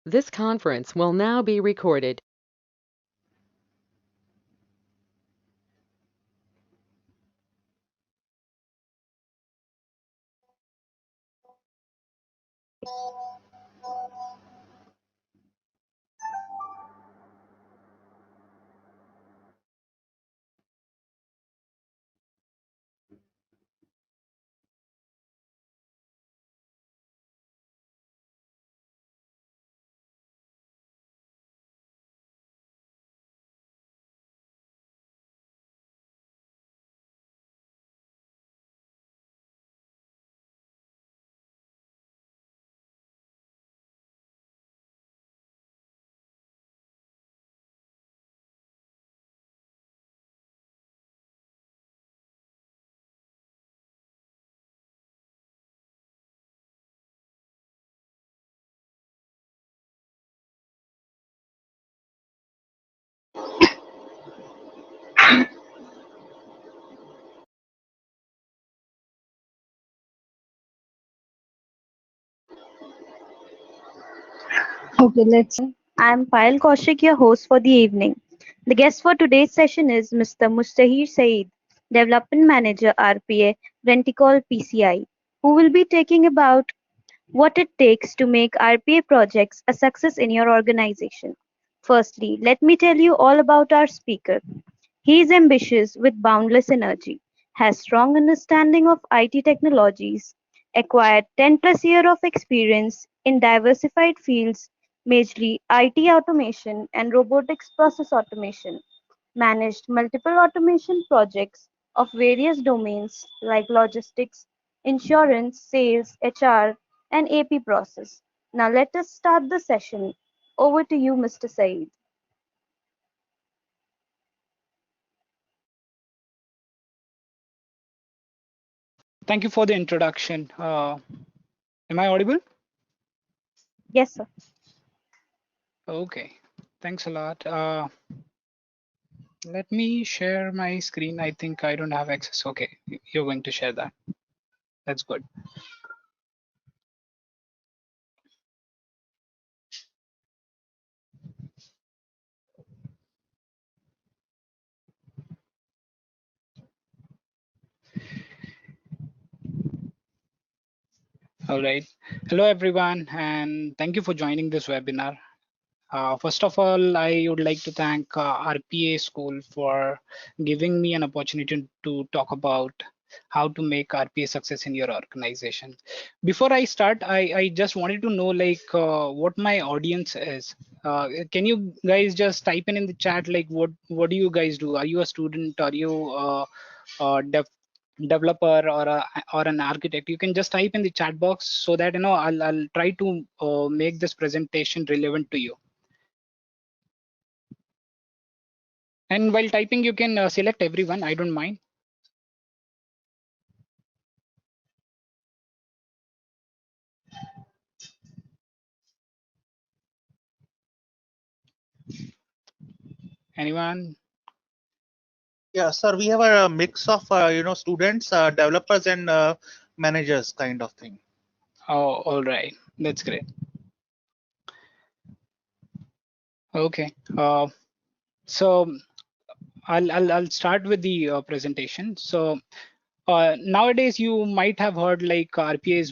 This conference will now be recorded. Okay, let's. I'm Payal Kaushik, your host for the evening. The guest for today's session is Mr. Mustaheer Saeed, Development Manager RPA Rentokil PCI, who will be talking about what it takes to make RPA projects a success in your organization. Firstly, let me tell you all about our speaker. He is ambitious with boundless energy, has strong understanding of IT technologies, acquired 10 plus years of experience in diversified fields, majorly IT automation and robotics process automation, managed multiple automation projects of various domains like logistics, insurance, sales, HR, and AP process. Now let us start the session. Over to you, Mr. Saeed. Thank you for the introduction. Am I audible? Yes, sir. Okay, thanks a lot. Let me share my screen. I think I don't have access. Okay, you're going to share that. That's good. All right. Hello, everyone, and thank you for joining this webinar. First of all, I would like to thank RPA School for giving me an opportunity to talk about how to make RPA success in your organization. Before I start, I just wanted to know what my audience is. Can you guys just type in the chat like what do you guys do? Are you a student? Are you a developer or an architect? You can just type in the chat box so that I'll try to make this presentation relevant to you. And while typing, you can select everyone. I don't mind. Anyone? Yeah, sir, we have a mix of students, developers, and managers kind of thing. Oh, all right. That's great. Okay. So I'll start with the presentation. So nowadays you might have heard like RPA is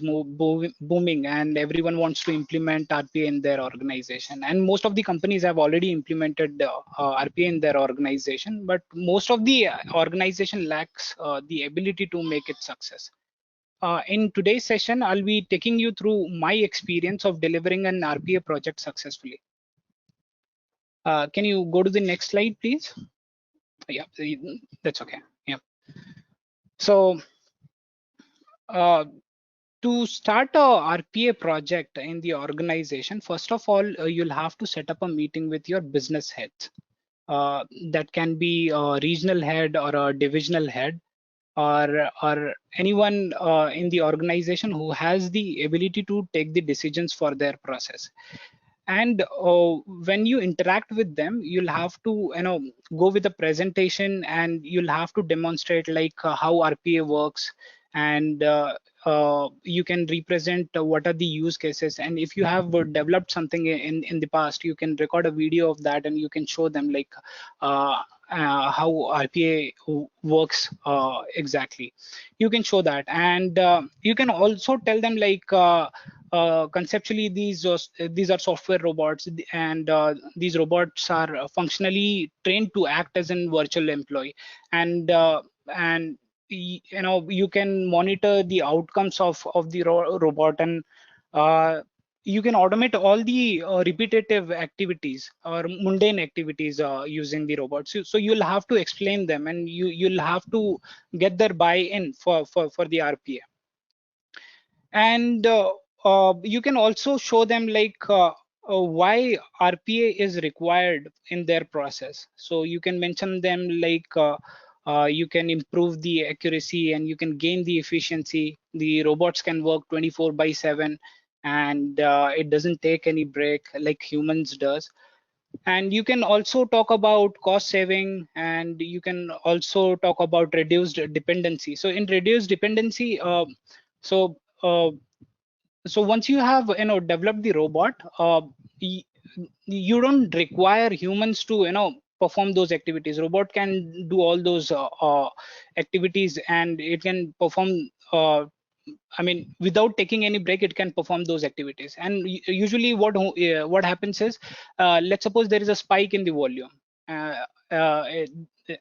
booming and everyone wants to implement RPA in their organization. And most of the companies have already implemented RPA in their organization, but most of the organization lacks the ability to make it success. In today's session, I'll be taking you through my experience of delivering an RPA project successfully. Can you go to the next slide, please? Yeah, that's okay. Yeah. So to start a RPA project in the organization, first of all, you'll have to set up a meeting with your business heads. That can be a regional head or a divisional head or anyone in the organization who has the ability to take the decisions for their process. And when you interact with them, you'll have to go with a presentation and you'll have to demonstrate like how RPA works and you can represent what are the use cases. And if you have developed something in the past, you can record a video of that and you can show them like how RPA works exactly. You can show that, and you can also tell them like conceptually these are software robots, and these robots are functionally trained to act as a virtual employee, and you can monitor the outcomes of the robot, and you can automate all the repetitive activities or mundane activities using the robots. So you'll have to explain them, and you'll have to get their buy-in for the RPA. And you can also show them like why RPA is required in their process. So you can mention them like you can improve the accuracy and you can gain the efficiency. The robots can work 24/7, and it doesn't take any break like humans does. And you can also talk about cost saving, and you can also talk about reduced dependency. So in reduced dependency, so uh, so once you have developed the robot, you don't require humans to perform those activities. Robot can do all those activities, and it can perform I mean, without taking any break, it can perform those activities. And usually what happens is, let's suppose there is a spike in the volume, uh, uh,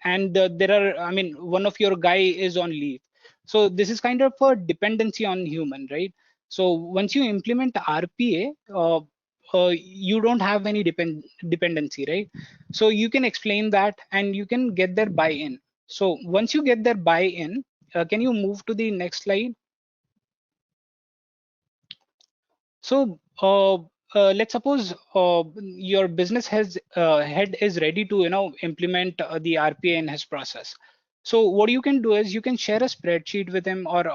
and there are, I mean, one of your guy is on leave. So this is kind of a dependency on human, right? So once you implement RPA, you don't have any dependency, right? So you can explain that, and you can get their buy-in. So once you get their buy-in, can you move to the next slide? So let's suppose your business has head is ready to implement the RPA in his process. So what you can do is you can share a spreadsheet with him, or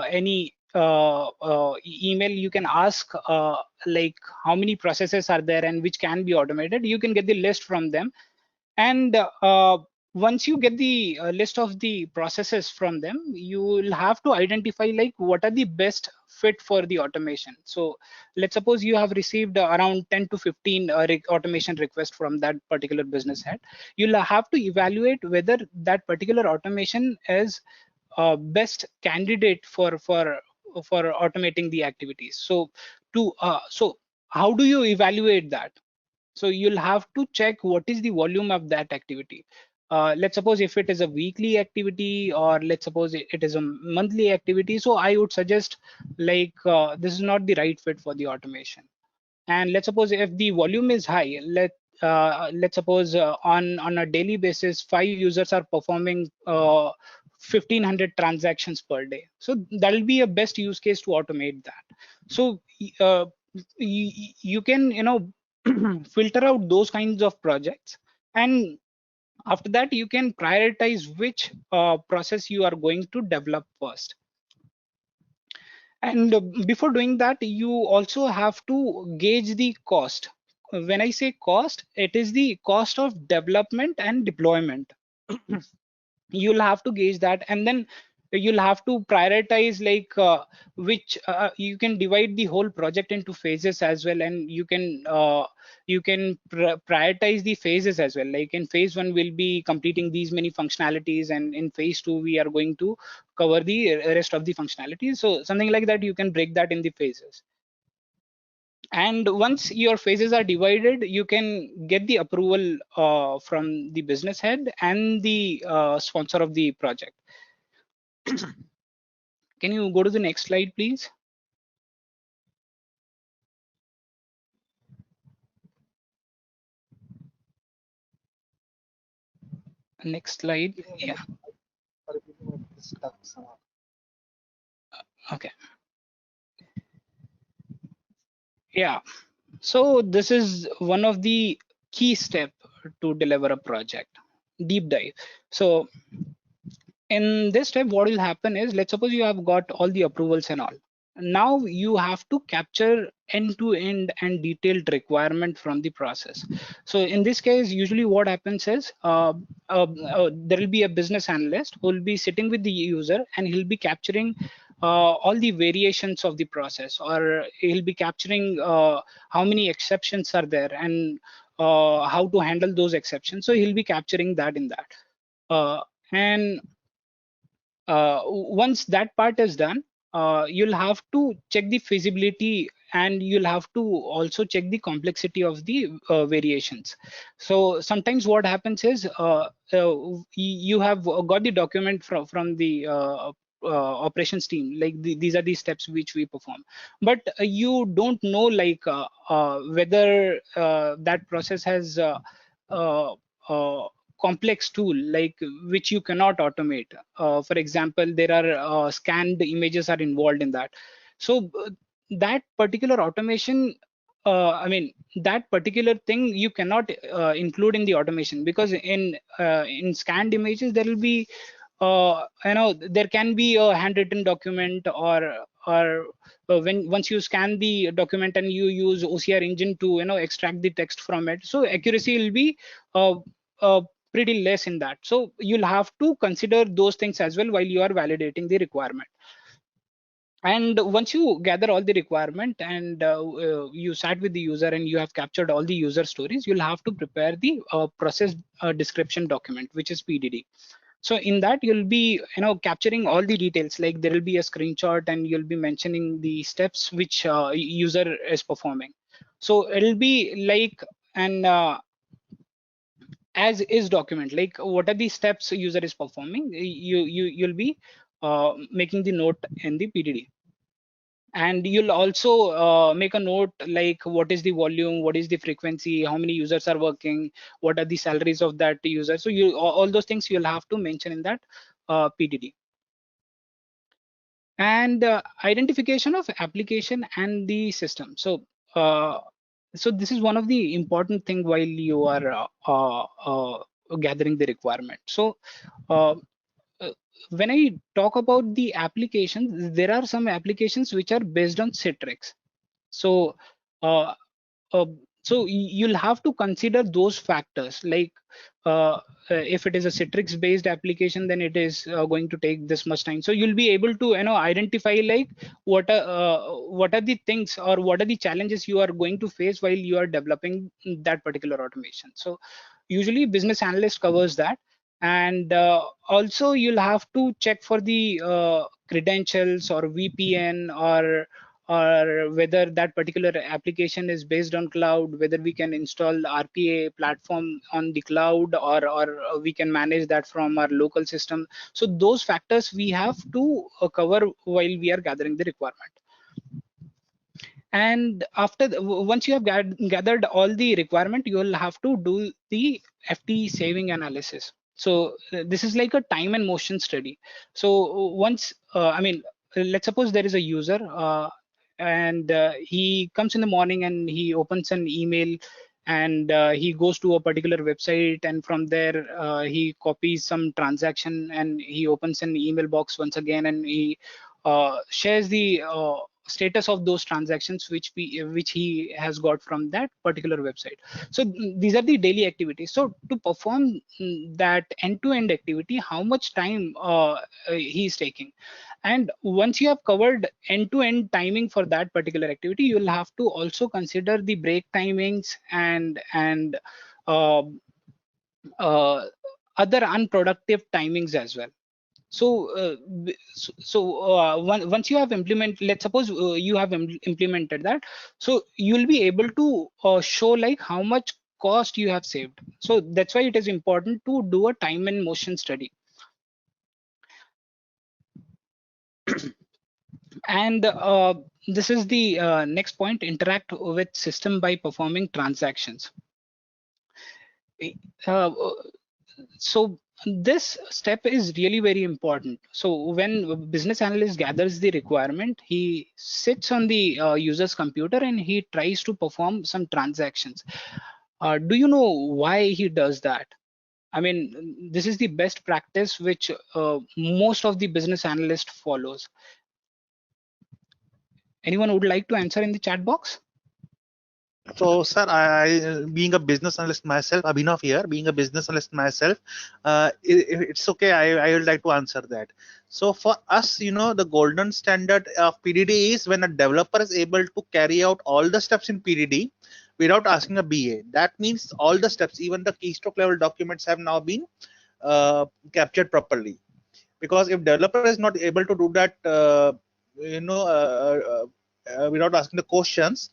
any email. You can ask like how many processes are there and which can be automated. You can get the list from them, and once you get the list of the processes from them, you will have to identify like what are the best fit for the automation. So let's suppose you have received around 10 to 15 automation requests from that particular business head. You'll have to evaluate whether that particular automation is best candidate for automating the activities. So so how do you evaluate that? So you'll have to check what is the volume of that activity. Let's suppose if it is a weekly activity, or let's suppose it is a monthly activity. So I would suggest like this is not the right fit for the automation. And let's suppose if the volume is high, let's suppose on a daily basis, 5 users are performing 1500 transactions per day. So that'll be a best use case to automate that. So uh, you can filter out those kinds of projects, and after that you can prioritize which process you are going to develop first. And before doing that, you also have to gauge the cost. When I say cost, it is the cost of development and deployment. You'll have to gauge that, and then you'll have to prioritize like which you can divide the whole project into phases as well, and you can prioritize the phases as well. Like in phase 1 we'll be completing these many functionalities, and in phase 2 we are going to cover the rest of the functionalities. So something like that, you can break that in the phases. And once your phases are divided, you can get the approval from the business head and the sponsor of the project. Can you go to the next slide, please? Next slide. Yeah. Okay. Yeah. So this is one of the key step to deliver a project. Deep dive. So in this step, what will happen is, let's suppose you have got all the approvals and all. now you have to capture end-to-end and detailed requirement from the process. So in this case, usually what happens is there will be a business analyst who will be sitting with the user, and he'll be capturing all the variations of the process, or he'll be capturing how many exceptions are there, and how to handle those exceptions. So he'll be capturing that in that. And once that part is done, you'll have to check the feasibility, and you'll have to also check the complexity of the variations. So sometimes what happens is you have got the document from the operations team, like these are the steps which we perform, but you don't know like whether that process has uh, uh, complex tool like which you cannot automate. For example, there are scanned images are involved in that. So that particular automation, I mean, that particular thing you cannot include in the automation, because in scanned images there will be there can be a handwritten document, or when once you scan the document and you use OCR engine to extract the text from it, so accuracy will be uh, uh, pretty less in that. So you'll have to consider those things as well while you are validating the requirement. And once you gather all the requirement, and you sat with the user and you have captured all the user stories, you'll have to prepare the process description document, which is PDD. So in that you'll be capturing all the details, like there will be a screenshot and you'll be mentioning the steps which user is performing. So it'll be like an as is document, like what are the steps a user is performing. You'll be making the note in the PDD. And you'll also make a note like what is the volume, what is the frequency, how many users are working, what are the salaries of that user. So you all those things you'll have to mention in that PDD. And identification of application and the system. Uh, so this is one of the important thing while you are gathering the requirement. So uh, uh, when I talk about the applications, there are some applications which are based on Citrix. So uh, uh, you'll have to consider those factors, like if it is a Citrix based application, then it is going to take this much time. So you'll be able to identify like what are the things, or what are the challenges you are going to face while you are developing that particular automation. So usually business analyst covers that. And also you'll have to check for the credentials or VPN, or whether that particular application is based on cloud, whether we can install RPA platform on the cloud, or we can manage that from our local system. So those factors we have to cover while we are gathering the requirement. And after once you have gathered all the requirement, you will have to do the FT saving analysis. So this is like a time and motion study. So once I mean, let's suppose there is a user, and he comes in the morning and he opens an email, and he goes to a particular website, and from there he copies some transaction and he opens an email box once again, and he shares the status of those transactions which he has got from that particular website. So these are the daily activities. So to perform that end-to-end activity, how much time he is taking. And once you have covered end-to-end timing for that particular activity, you will have to also consider the break timings and uh, uh, other unproductive timings as well. So once you have let's suppose you have implemented that, so you'll be able to show like how much cost you have saved. So that's why it is important to do a time and motion study. And this is the next point: interact with system by performing transactions. uh, so this step is really very important. So when a business analyst gathers the requirement, he sits on the user's computer and he tries to perform some transactions. Do you know why he does that? I mean, this is the best practice which most of the business analyst follows. Anyone would like to answer in the chat box? So, sir, being a business analyst myself, Abhinav here, being a business analyst myself, it's okay. I would like to answer that. So, for us, the golden standard of PDD is when a developer is able to carry out all the steps in PDD without asking a BA. That means all the steps, even the keystroke level documents, have now been captured properly. Because if developer is not able to do that, without asking the questions,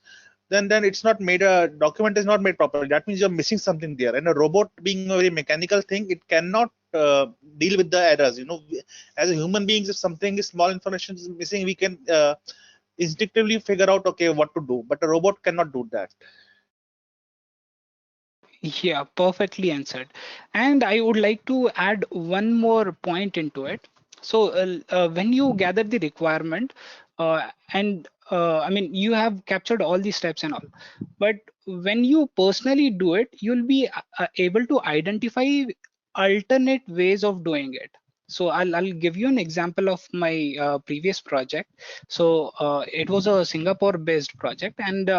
then it's not made, a document is not made properly. That means you're missing something there. And a robot being a very mechanical thing, it cannot deal with the errors. As a human beings, if something is small information is missing, we can instinctively figure out, okay, what to do, but a robot cannot do that. Yeah, perfectly answered. And I would like to add one more point into it. So when you gather the requirement, and I mean, you have captured all the steps and all, but when you personally do it, you'll be able to identify alternate ways of doing it. So I'll give you an example of my previous project. So it was a Singapore based project, and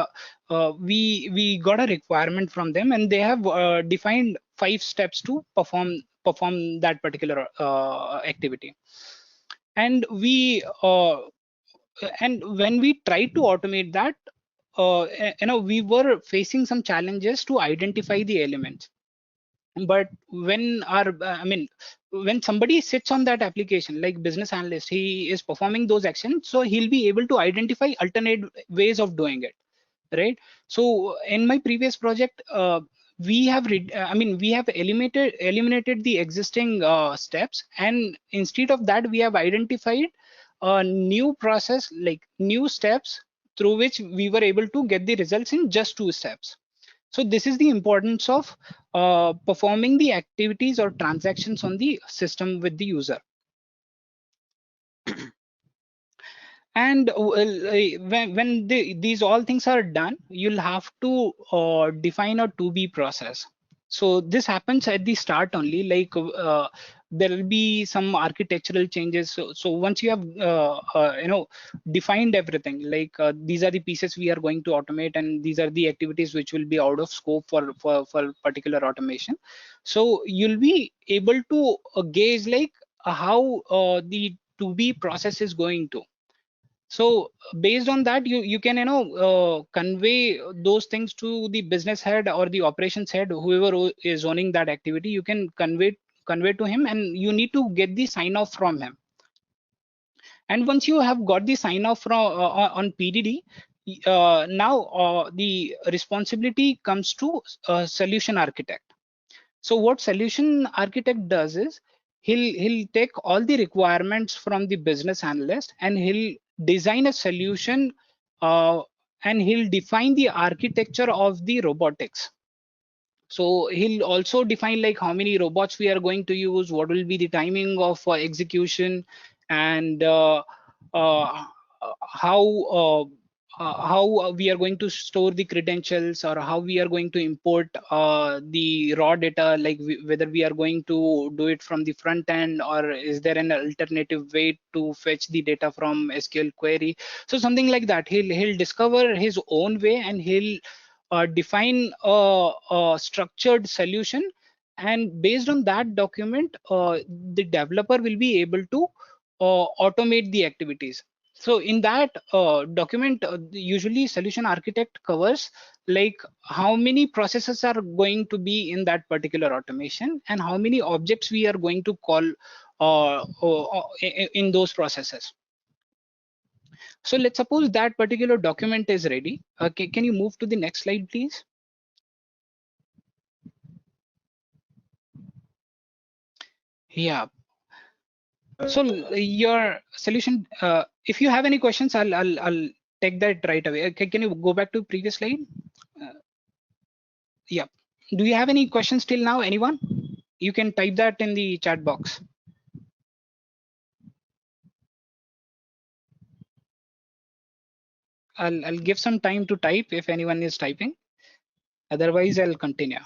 we got a requirement from them, and they have defined 5 steps to perform that particular activity. And when we tried to automate that, we were facing some challenges to identify the elements. But when when somebody sits on that application, like business analyst, he is performing those actions, so he'll be able to identify alternate ways of doing it, right? So in my previous project, we have eliminated the existing steps, and instead of that, we have identified a new process, like new steps, through which we were able to get the results in just 2 steps. So this is the importance of performing the activities or transactions on the system with the user. And these all things are done, you'll have to define a to be process. So this happens at the start only, like there will be some architectural changes. So once you have defined everything, like these are the pieces we are going to automate, and these are the activities which will be out of scope for particular automation. So you'll be able to gauge like how the to be process is going to. So based on that, you can convey those things to the business head or the operations head, whoever is owning that activity. You can convey to him, and you need to get the sign off from him. And once you have got the sign off from on PDD, now the responsibility comes to solution architect. So what solution architect does is he'll take all the requirements from the business analyst, and he'll design a solution, uh, and he'll define the architecture of the robotics. So he'll also define like how many robots we are going to use, what will be the timing of execution, and uh, how we are going to store the credentials, or how we are going to import the raw data, like whether we are going to do it from the front end, or is there an alternative way to fetch the data from SQL query. So something like that, he'll discover his own way, and he'll define a structured solution, and based on that document, the developer will be able to automate the activities. So in that document, usually solution architect covers like how many processes are going to be in that particular automation, and how many objects we are going to call in those processes. So let's suppose that particular document is ready. Okay, can you move to the next slide, please? Yeah. So your solution, if you have any questions, I'll take that right away. Can you go back to previous slide? Uh, yeah. Do you have any questions till now, anyone? You can type that in the chat box. I'll give some time to type if anyone is typing. Otherwise, I'll continue.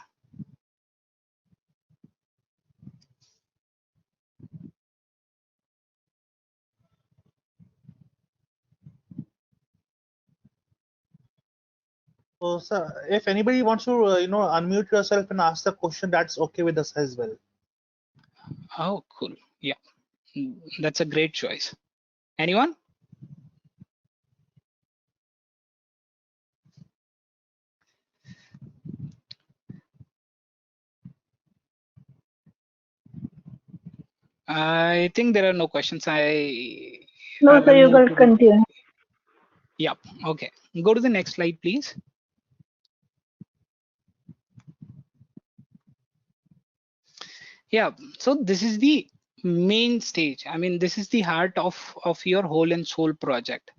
So, sir, if anybody wants to, unmute yourself and ask the question, that's okay with us as well. Oh, cool. Yeah, that's a great choice. Anyone? I think there are no questions. I No, sir, will you move can to the. continue. Yep. Okay. Go to the next slide, please. Yeah. So this is the main stage. I mean, this is the heart of your whole and soul project.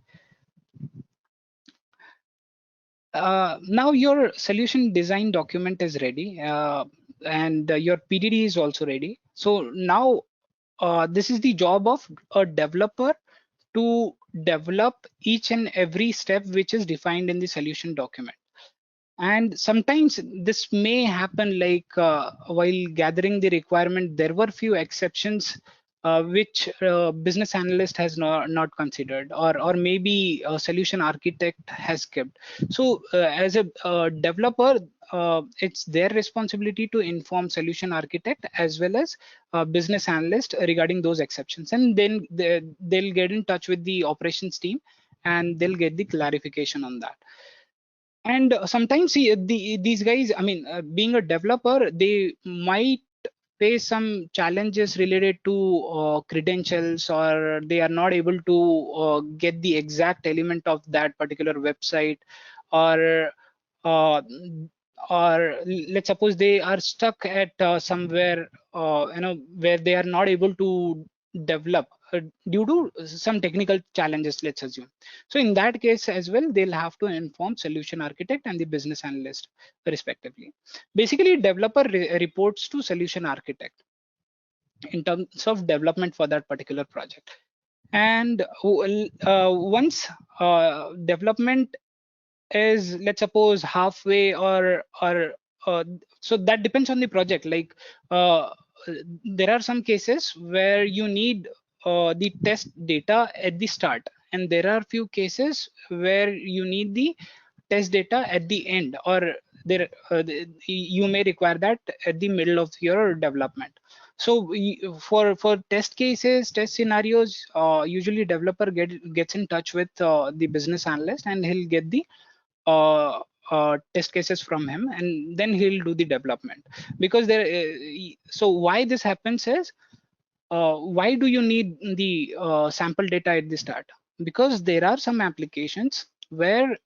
Now your solution design document is ready, and your PDD is also ready. So now this is the job of a developer to develop each and every step which is defined in the solution document. And sometimes this may happen like while gathering the requirement, there were few exceptions which business analyst has not considered, or maybe a solution architect has kept. So as a developer, it's their responsibility to inform solution architect as well as business analyst regarding those exceptions, and then they'll get in touch with the operations team and they'll get the clarification on that. And sometimes these guys, I mean, being a developer, they might face some challenges related to credentials, or they are not able to get the exact element of that particular website, or uh, let's suppose they are stuck at somewhere where they are not able to develop due to some technical challenges, let's assume. So in that case as well, they'll have to inform solution architect and the business analyst respectively. Basically, developer reports to solution architect in terms of development for that particular project. And once development is, let's suppose, halfway, or so that depends on the project. Like there are some cases where you need the test data at the start, and there are few cases where you need the test data at the end, or you may require that at the middle of your development. So for test cases, test scenarios, usually developer gets in touch with the business analyst, and he'll get the test cases from him, and then he'll do the development. Because there so why this happens is, why do you need the sample data at the start? Because there are some applications where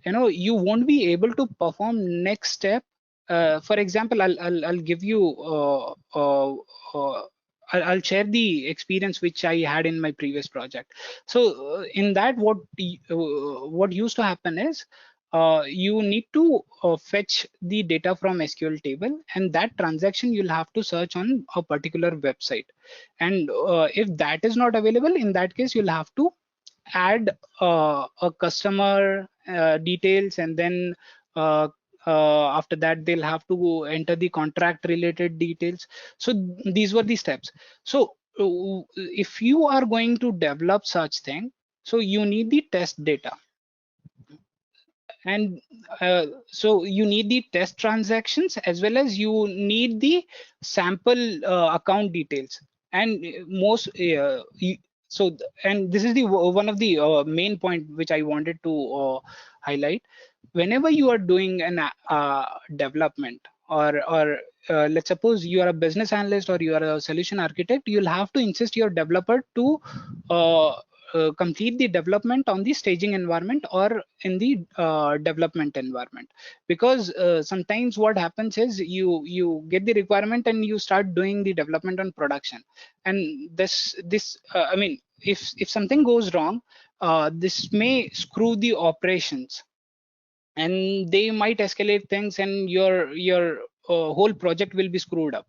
you won't be able to perform next step. For example, I'll give you I'll share the experience which I had in my previous project. So in that, what used to happen is, you need to fetch the data from SQL table, and that transaction you'll have to search on a particular website. And if that is not available, in that case you'll have to add a customer details, and then after that they'll have to enter the contract related details. So these were the steps. So if you are going to develop such thing, so you need the test data. And so you need the test transactions, as well as you need the sample account details. And and this is the one of the main point which I wanted to highlight. Whenever you are doing an development, or let's suppose you are a business analyst or you are a solution architect, you'll have to insist your developer to complete the development on the staging environment or in the development environment. Because sometimes what happens is, you get the requirement and you start doing the development on production, and this I mean, if something goes wrong, this may screw the operations, and they might escalate things, and your whole project will be screwed up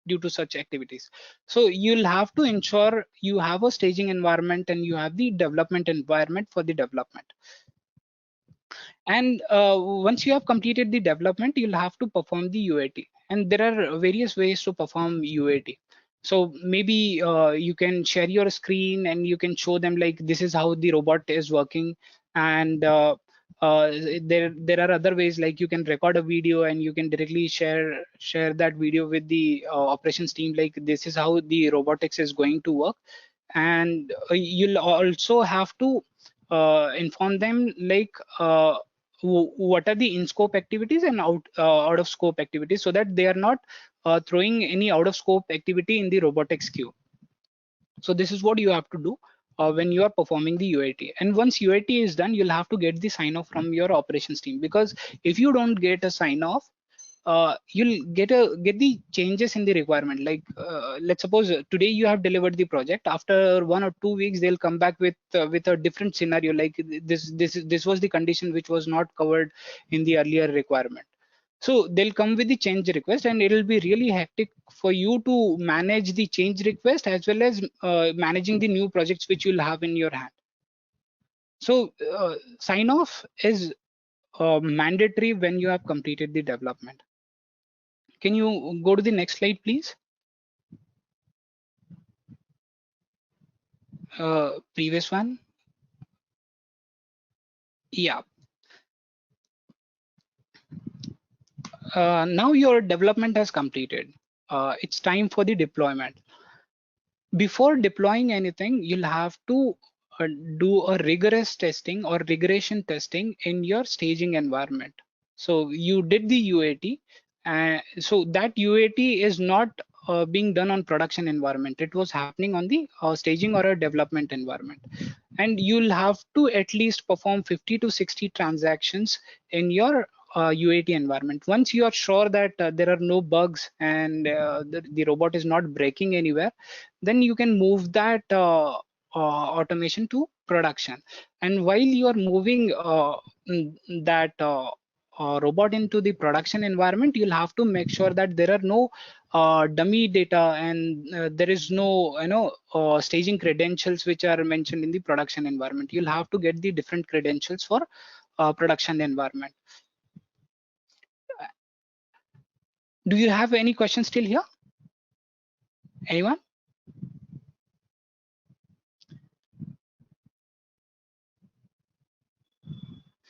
due to such activities. So you'll have to ensure you have a staging environment and you have the development environment for the development. And once you have completed the development, you'll have to perform the UAT, and there are various ways to perform UAT. So maybe you can share your screen and you can show them like, this is how the robot is working. And there are other ways, like you can record a video and you can directly share that video with the operations team, like this is how the robotics is going to work. And you'll also have to inform them, like what are the in scope activities and out of scope activities, so that they are not throwing any out of scope activity in the robotics queue. So this is what you have to do when you are performing the UAT. And once UAT is done, you'll have to get the sign off from your operations team, because if you don't get a sign off, you'll get the changes in the requirement. Like let's suppose today you have delivered the project. After 1 or 2 weeks, they'll come back with a different scenario, like this was the condition which was not covered in the earlier requirement. So they'll come with the change request, and it'll be really hectic for you to manage the change request as well as managing the new projects which you'll have in your hand. So sign off is mandatory when you have completed the development. Can you go to the next slide, please? Previous one. Yeah. Now your development has completed. It's time for the deployment. Before deploying anything, you'll have to do a rigorous testing or regression testing in your staging environment. So you did the UAT, so that UAT is not being done on production environment. It was happening on the staging or a development environment. And you'll have to at least perform 50 to 60 transactions in your UAT environment. Once you are sure that there are no bugs and the robot is not breaking anywhere, then you can move that automation to production. And while you are moving that robot into the production environment, you'll have to make sure that there are no dummy data, and there is no staging credentials which are mentioned in the production environment. You'll have to get the different credentials for production environment. Do you have any questions still here? Anyone?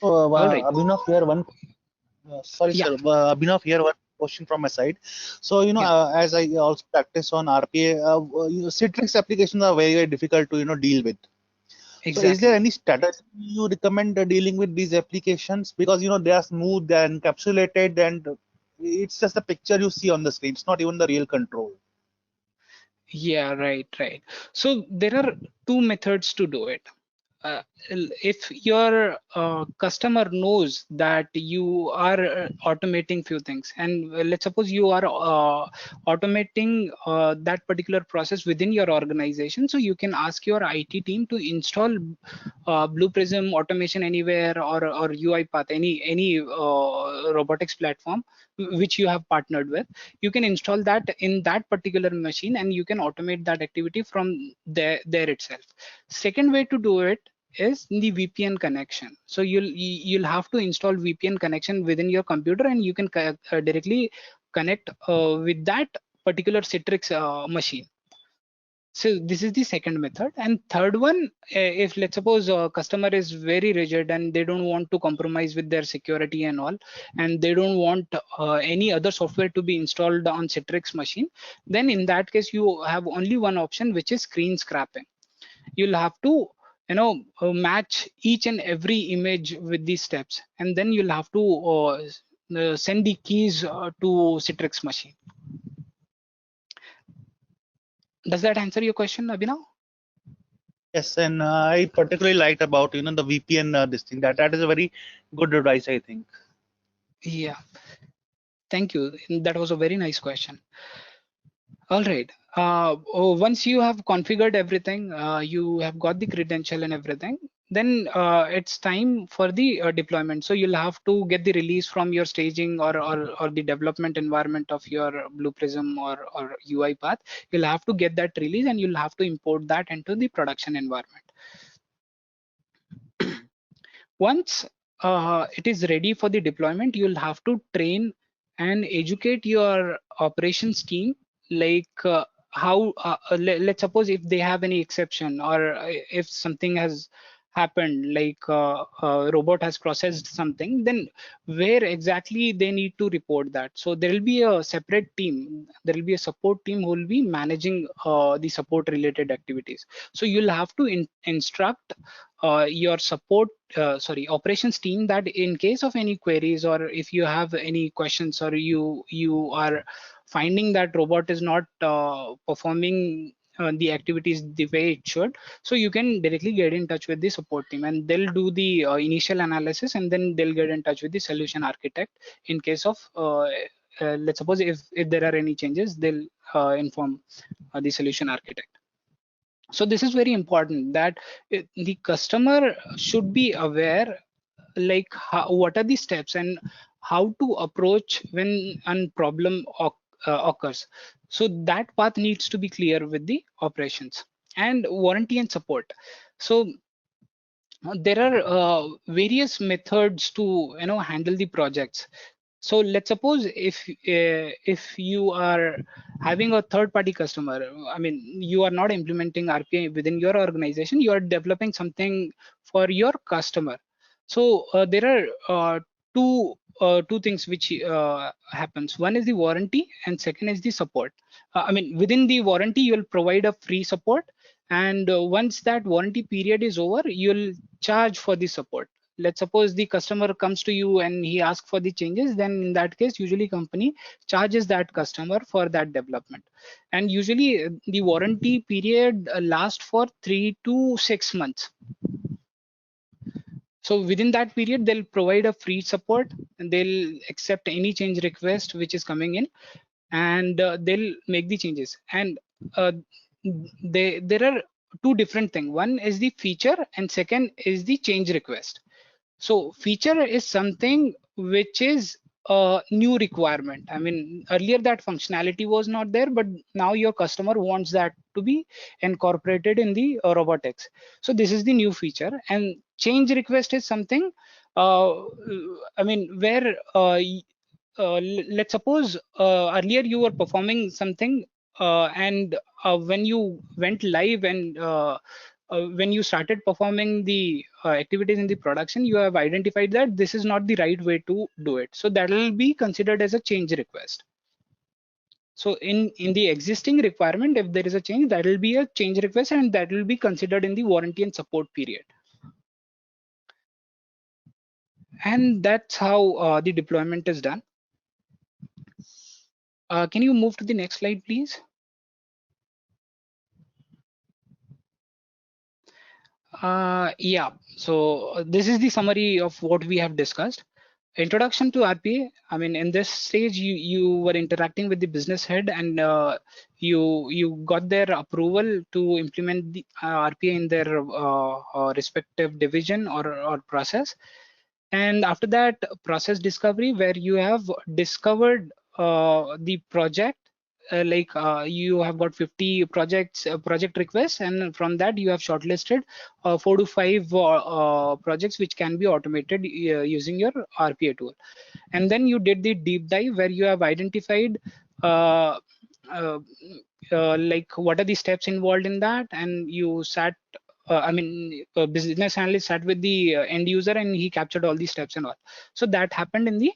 All right. Abhinav, here one. Sorry, Yeah, sir. Abhinav, here one question from my side. So, yeah, as I also practice on RPA, Citrix applications are very, very difficult to, deal with. So, is there exactly. any strategy you recommend dealing with these applications? Because, they are smooth, they are encapsulated, and it's just a picture you see on the screen. It's not even the real control. Yeah, right. So there are two methods to do it. If your customer knows that you are automating few things, and let's suppose you are automating that particular process within your organization, so you can ask your IT team to install Blue Prism Automation Anywhere or UiPath, any robotics platform which you have partnered with. You can install that in that particular machine, and you can automate that activity from there itself. Second way to do it is the VPN connection. So you'll have to install VPN connection within your computer, and you can directly connect with that particular Citrix machine. So this is the second method. And third one, if let's suppose a customer is very rigid and they don't want to compromise with their security and all, and they don't want any other software to be installed on Citrix machine, then in that case you have only one option, which is screen scrapping. You'll have to match each and every image with these steps, and then you'll have to send the keys to Citrix machine. Does that answer your question, Abhinav? Yes, and I particularly liked about the VPN this thing. That is a very good advice, I think. Yeah, thank you. That was a very nice question. All right. Once you have configured everything, you have got the credential and everything, then it's time for the deployment. So you'll have to get the release from your staging or the development environment of your Blue Prism or UiPath. You'll have to get that release, and you'll have to import that into the production environment. Once it is ready for the deployment, you'll have to train and educate your operations team, like how let's suppose if they have any exception, or if something has happened, like robot has processed something, then where exactly they need to report that. So there will be a separate team, there will be a support team who will be managing the support related activities. So you'll have to instruct your operations team that in case of any queries, or if you have any questions, or you are finding that robot is not performing the activities the way it should, so you can directly get in touch with the support team, and they'll do the initial analysis, and then they'll get in touch with the solution architect. In case of let's suppose if there are any changes, they'll inform the solution architect. So this is very important, that the customer should be aware, like what are the steps and how to approach when a problem occurs. So that path needs to be clear with the operations. And warranty and support. So there are various methods to handle the projects. So let's suppose if you are having a third party customer, I mean you are not implementing RPA within your organization, you are developing something for your customer. So there are two things which happens. One is the warranty, and second is the support. I mean, within the warranty you'll provide a free support, and once that warranty period is over, you'll charge for the support. Let's suppose the customer comes to you and he asks for the changes, then in that case usually company charges that customer for that development. And usually the warranty period lasts for 3 to 6 months. So within that period they'll provide a free support, and they'll accept any change request which is coming in, and they'll make the changes. And uh, there are two different things. One is the feature, and second is the change request. So feature is something which is a new requirement. I mean, earlier that functionality was not there, but now your customer wants that to be incorporated in the robotics. So this is the new feature. And change request is something, I mean, where let's suppose earlier you were performing something, and when you went live, and when you started performing the activities in the production, you have identified that this is not the right way to do it. So that will be considered as a change request. So in the existing requirement, if there is a change, that will be a change request, and that will be considered in the warranty and support period. And that's how the deployment is done. Can you move to the next slide, please? Yeah, so this is the summary of what we have discussed. Introduction to RPA. I mean, in this stage, you were interacting with the business head, and you got their approval to implement the RPA in their respective division or process. And after that, process discovery, where you have discovered the project, you have got 50 project requests, and from that you have shortlisted 4 to 5 projects which can be automated using your RPA tool. And then you did the deep dive, where you have identified uh, uh, like what are the steps involved in that, and you sat I mean, a business analyst sat with the end user, and he captured all the steps and all. So that happened in the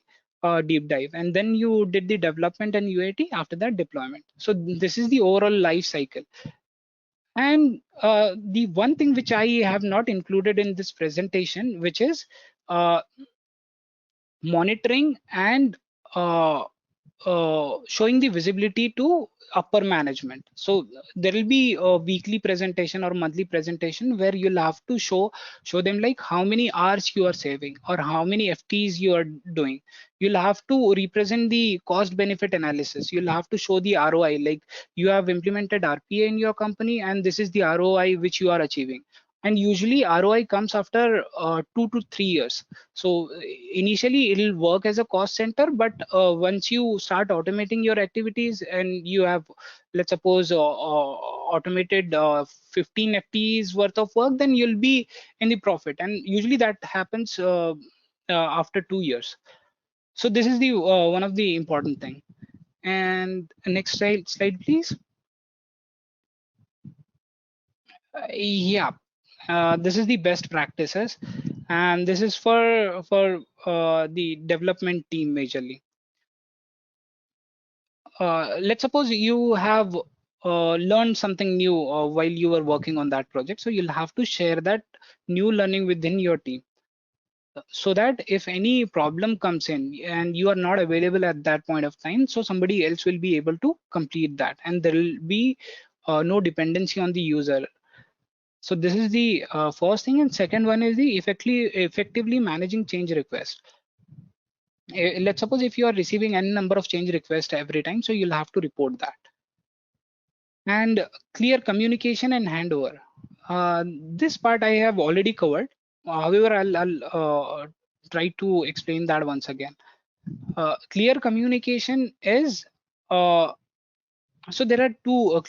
deep dive, and then you did the development and UAT, after that deployment. So this is the overall life cycle. And the one thing which I have not included in this presentation, which is uh, monitoring and showing the visibility to upper management. So there will be a weekly presentation or monthly presentation, where you'll have to show them like how many hours you are saving, or how many FTs you are doing. You'll have to represent the cost benefit analysis. You'll have to show the ROI, like you have implemented RPA in your company, and this is the ROI which you are achieving. And usually ROI comes after 2 to 3 years. So initially it'll work as a cost center, but once you start automating your activities, and you have, let's suppose, automated 15 FTEs worth of work, then you'll be in the profit. And usually that happens after 2 years. So this is the one of the important thing. And next slide please. Yeah. This is the best practices, and this is for the development team majorly. Let's suppose you have learned something new while you were working on that project, so you'll have to share that new learning within your team, so that if any problem comes in and you are not available at that point of time, so somebody else will be able to complete that, and there will be no dependency on the user. So this is the first thing, and second one is the effectively managing change request. Let's suppose if you are receiving n number of change requests every time, so you'll have to report that. And clear communication and handover. This part I have already covered. However, I'll try to explain that once again. Clear communication is so there are two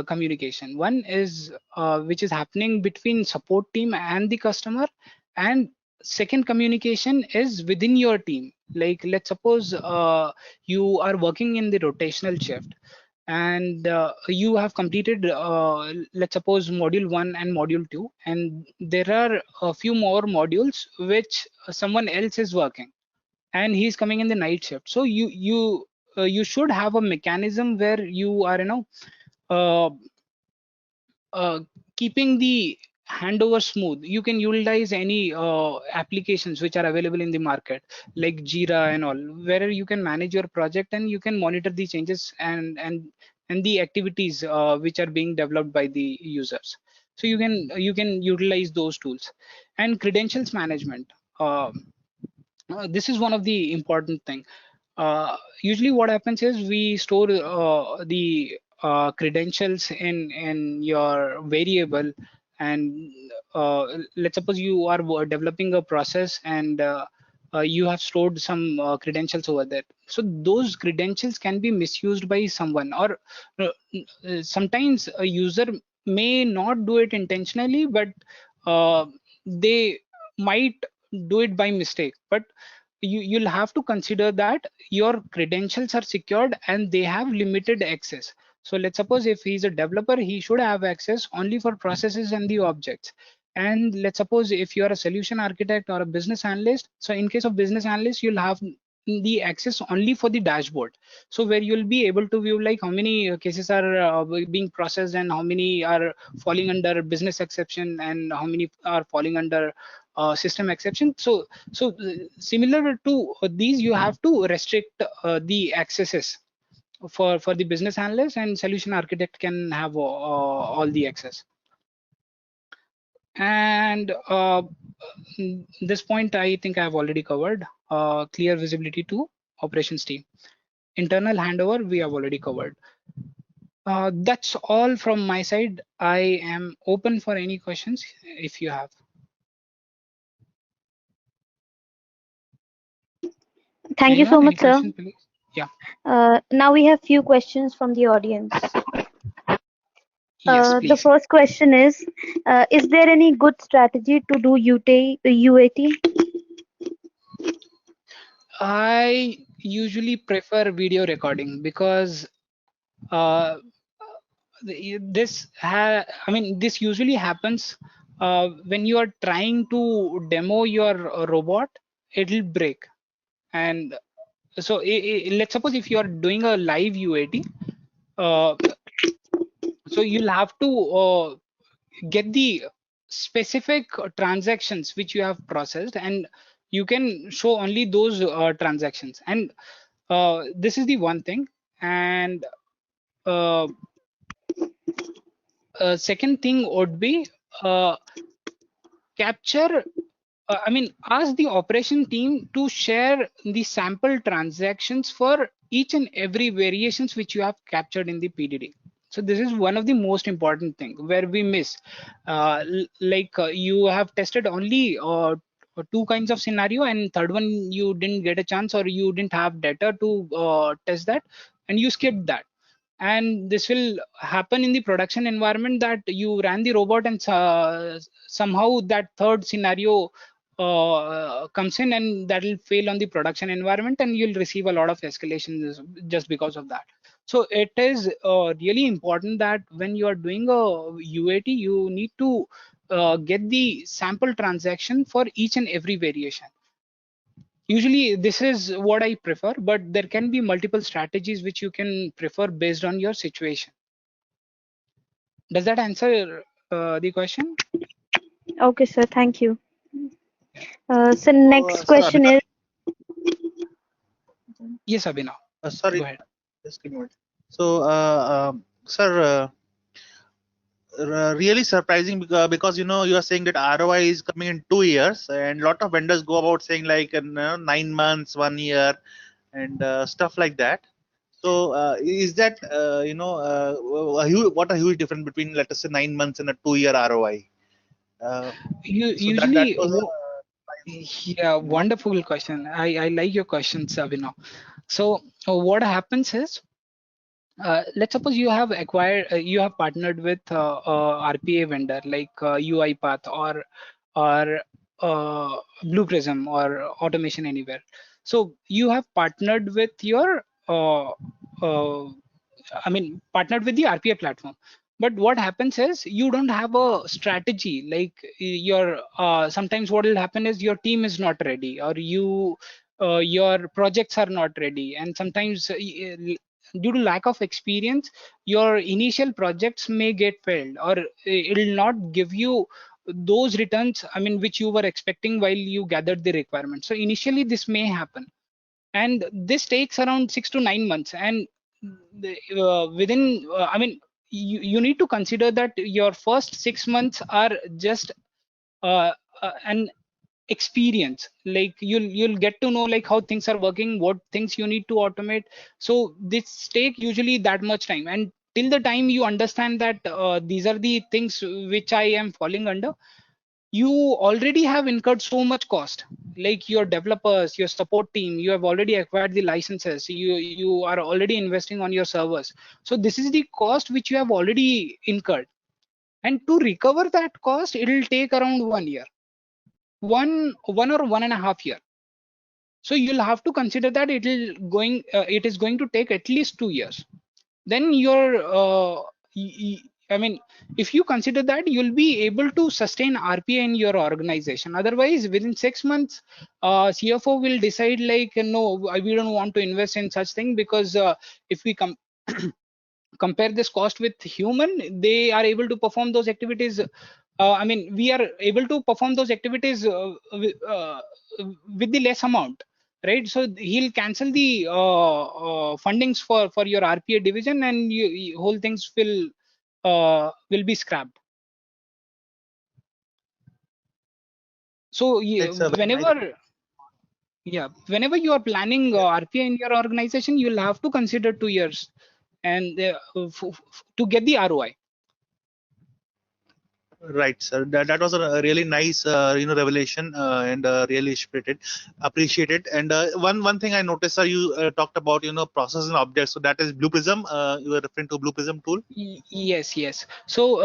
communication. One is which is happening between support team and the customer, and second communication is within your team. Like let's suppose you are working in the rotational shift, and you have completed let's suppose module 1 and module 2, and there are a few more modules which someone else is working, and he's coming in the night shift. So you should have a mechanism where you are uh, uh, keeping the handover smooth. You can utilize any applications which are available in the market like Jira and all, where you can manage your project and you can monitor the changes and the activities which are being developed by the users. So you can utilize those tools. And credentials management, this is one of the important thing. Usually what happens is we store the credentials in your variable, and let's suppose you are developing a process, and you have stored some credentials over there. So those credentials can be misused by someone, or sometimes a user may not do it intentionally, but they might do it by mistake. But you'll have to consider that your credentials are secured and they have limited access. So let's suppose if he's a developer, he should have access only for processes and the objects. And let's suppose if you are a solution architect or a business analyst, so in case of business analyst, you'll have the access only for the dashboard. So where you'll be able to view like how many cases are being processed, and how many are falling under business exception, and how many are falling under system exception. So similar to these, you have to restrict the accesses for the business analyst, and solution architect can have all the access. And this point I think I have already covered. Clear visibility to operations team. Internal handover we have already covered. That's all from my side. I am open for any questions if you have. Thank you so Anyone? Any much, sir. question, please? Yeah. Now we have few questions from the audience. Yes, The please. first question is there any good strategy to do UAT? I usually prefer video recording because uh, this usually happens when you are trying to demo your robot, it'll break. And so let's suppose if you are doing a live UAT, uh, so you'll have to get the specific transactions which you have processed, and you can show only those transactions. And this is the one thing. And uh, second thing would be uh, capture ask the operation team to share the sample transactions for each and every variations which you have captured in the PDD. So this is one of the most important thing where we miss. You have tested only two kinds of scenario, and third one you didn't get a chance, or you didn't have data to test that, and you skipped that. And this will happen in the production environment, that you ran the robot, and somehow that third scenario comes in, and that will fail on the production environment, and you'll receive a lot of escalations just because of that. So it is really important that when you are doing a UAT, you need to get the sample transaction for each and every variation. Usually this is what I prefer, but there can be multiple strategies which you can prefer based on your situation. Does that answer the question? Okay, sir. Thank you. So So, next sir, question is, Yes, Abhinav, sorry, go ahead. just give me a minute. So, sir, really surprising because you are saying that ROI is coming in 2 years, and a lot of vendors go about saying like 9 months, 1 year, and stuff like that. So, is that what a huge difference between, let us say, 9 months and a 2 year ROI? Uh, so that Usually, was yeah, wonderful question. I like your questions, Abhinav. So what happens is, let's suppose you have acquired, you have partnered with RPA vendor like UiPath or Blue Prism or Automation Anywhere. So you have partnered with your, I mean, partnered with the RPA platform. But what happens is you don't have a strategy. Like your sometimes what will happen is your team is not ready, or your projects are not ready, and sometimes due to lack of experience, your initial projects may get failed, or it will not give you those returns, I mean, which you were expecting while you gathered the requirements. So initially this may happen, and this takes around 6 to 9 months. And within I mean, you need to consider that your first 6 months are just uh, an experience. Like you'll get to know like how things are working, what things you need to automate. So this take usually that much time, and till the time you understand that these are the things which I am falling under, you already have incurred so much cost. Like your developers, your support team, you have already acquired the licenses, you are already investing on your servers. So this is the cost which you have already incurred, and to recover that cost it will take around 1 year, one or 1.5 year. So you'll have to consider that it is going to take at least 2 years. Then I mean, if you consider that, you'll be able to sustain RPA in your organization. Otherwise, within 6 months, CFO will decide like, no, we don't want to invest in such thing, because if we compare this cost with human, they are able to perform those activities. I mean, we are able to perform those activities with the less amount, right? So he'll cancel the fundings for your RPA division, and whole things will be scrapped. So it's a very nice. whenever you are planning RPA in your organization, you'll have to consider 2 years, and to get the ROI. Right, sir. That was a really nice, revelation, and really appreciated. And one thing I noticed, sir, you talked about, process and objects. So that is Blue Prism. You were referring to Blue Prism tool. Yes, yes. So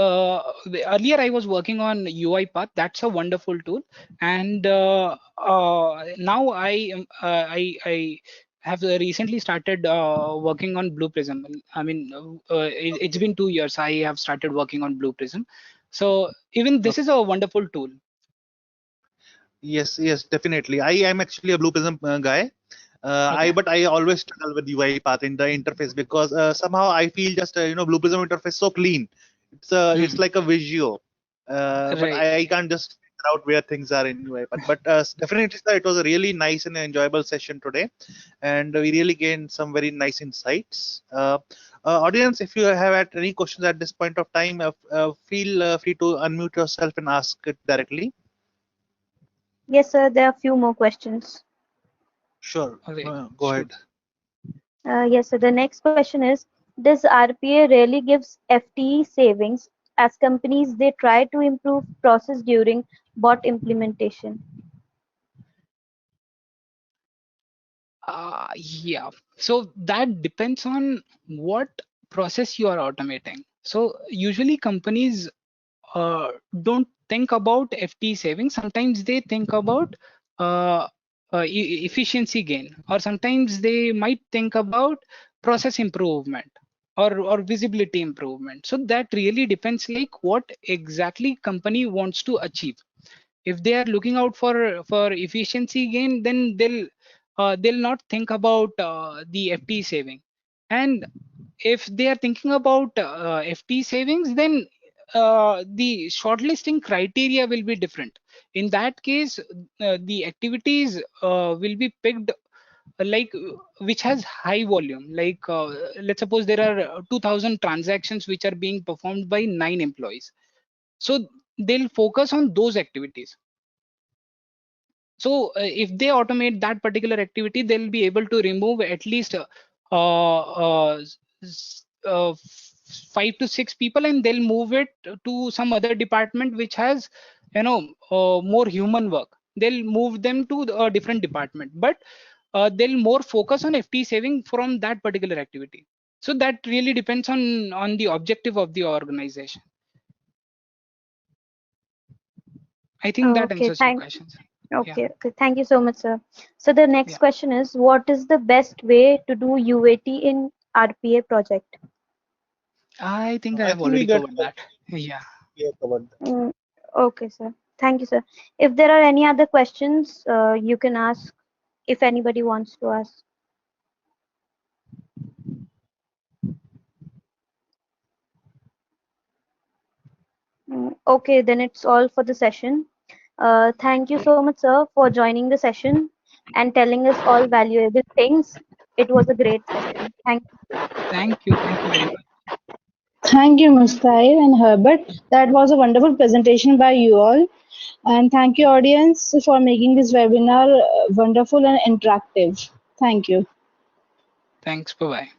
earlier I was working on UiPath. That's a wonderful tool, and now I have recently started working on Blue Prism. I mean, it's been 2 years. I have started working on Blue Prism. So even this is a wonderful tool. Yes, yes, definitely. I am actually a Blue Prism guy. Okay. But I always struggle with UiPath in the interface because somehow I feel just Blue Prism interface so clean. It's Hmm. like a Visio, but Right. I can't just figure out where things are in UiPath. But definitely, sir, it was a really nice and enjoyable session today, and we really gained some very nice insights. Audience, if you have had any questions at this point of time, feel free to unmute yourself and ask it directly. yes, sir, there are a few more questions. Sure, Okay. go ahead. Yes, so the next question is, does RPA really gives FTE savings as companies they try to improve process during bot implementation? Yeah. So that depends on what process you are automating. So usually companies uh, don't think about FT saving. Sometimes they think about uh, efficiency gain, or sometimes they might think about process improvement. or visibility improvement. So that really depends like what exactly company wants to achieve. If they are looking out for efficiency gain, then they'll not think about the FT saving. And if they are thinking about FT savings, then the shortlisting criteria will be different. In that case, the activities will be picked which has high volume. Let's suppose there are 2000 transactions which are being performed by 9 employees. So they'll focus on those activities. So if they automate that particular activity, they'll be able to remove at least s- uh, 5 to 6 people, and they'll move it to some other department which has, more human work. They'll move them to a different department, but they'll more focus on FT saving from that particular activity. So that really depends on the objective of the organization. I think that Okay, answers your questions. Yeah. okay. Thank you so much, sir. So the next Yeah. question is, what is the best way to do UAT in RPA project? I think I I have think we already got covered that. Yeah. covered. Mm, okay, sir. Thank you, sir. If there are any other questions, you can ask if anybody wants to ask. Okay, then it's all for the session. Thank you so much, sir, for joining the session and telling us all valuable things. It was a great session. Thank you. Thank you. Thank you very much. Thank you, Mustaheer and Herbert. That was a wonderful presentation by you all. And thank you, audience, for making this webinar wonderful and interactive. Thank you. Thanks. Bye bye.